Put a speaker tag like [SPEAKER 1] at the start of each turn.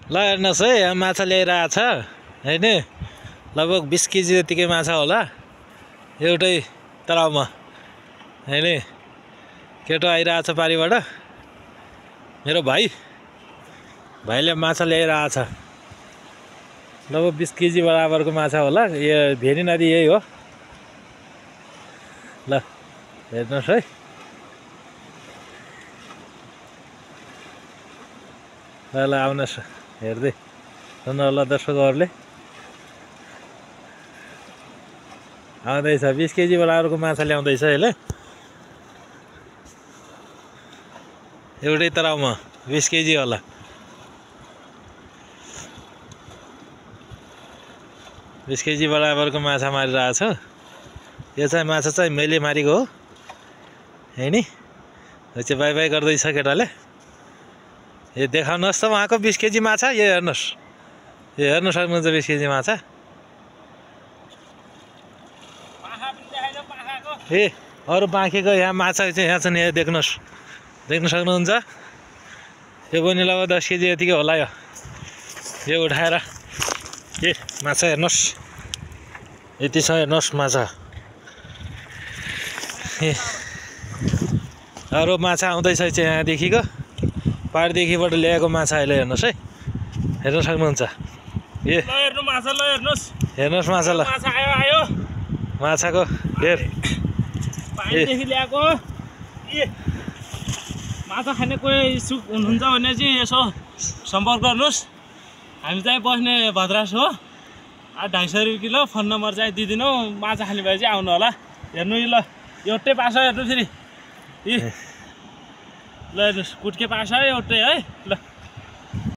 [SPEAKER 1] ल हेर्नुहोस् है, यहाँ माछा ल्याइरहेको छ हैन। लगभग 20 केजी जतिकै माछा होला एउटै तराउमा हैन। केटो आइरहेको छ पारिबाट, मेरो भाइले माछा ल्याइरहेको छ। लगभग 20 केजी बराबरको माछा होला। यो भेनी नदी यही हो। ल हेर्नुहोस् है, ल आउनुहोस् हेर्दै सुन्नु होला दर्शकहरूले। आउँदैछ 20 केजी बराबरको माछा ल्याउँदैछ यसले एउटै तराउमा। 20 केजी होला। बिस केजी बराबरको माछा मारिरहेको छ। यो चाहिँ माछा चाहिँ मैले मारेको हो है नि। यो चाहिँ बाई बाई गर्दैछ केटाले। यो देखाउनुहोस् त उहाँको 20 केजी माछा। यो हेर्नुहोस्, यो हेर्नु सक्नुहुन्छ 20 केजी माछा। ए अरू पाखेको यहाँ माछा चाहिँ यहाँ छ नि, देख्नुहोस्, देख्न सक्नुहुन्छ। यो पनि लगभग 10 केजी यतिकै होला। यो उठाएर के माछा हेर्नुहोस्, यति छ हेर्नुहोस् माछा। अरू माछा आउँदैछ चाहिँ यहाँदेखिको पाहाडदेखिबाट ल्याएको माछा अहिले हेर्नुहोस् है, हेर्न सक्नुहुन्छ। ए हेर्नुहोस् माछा। ल माछाको ढेर
[SPEAKER 2] पानीदेखि ल्याएको। माछा खाने कोही इच्छुक हुनुहुन्छ भने चाहिँ यसो सम्पर्क गर्नुहोस्। हामी चाहिँ बस्ने भद्रास हो। 250 रुपियाँ किलो। फोन नम्बर चाहिँ दिदिनौ। माछा खाने भए चाहिँ आउनु होला। हेर्नु ल, एउटै पास हेर्नु फेरि। ल हेर्नुहोस्, कुट्के पास है एउटै है। ल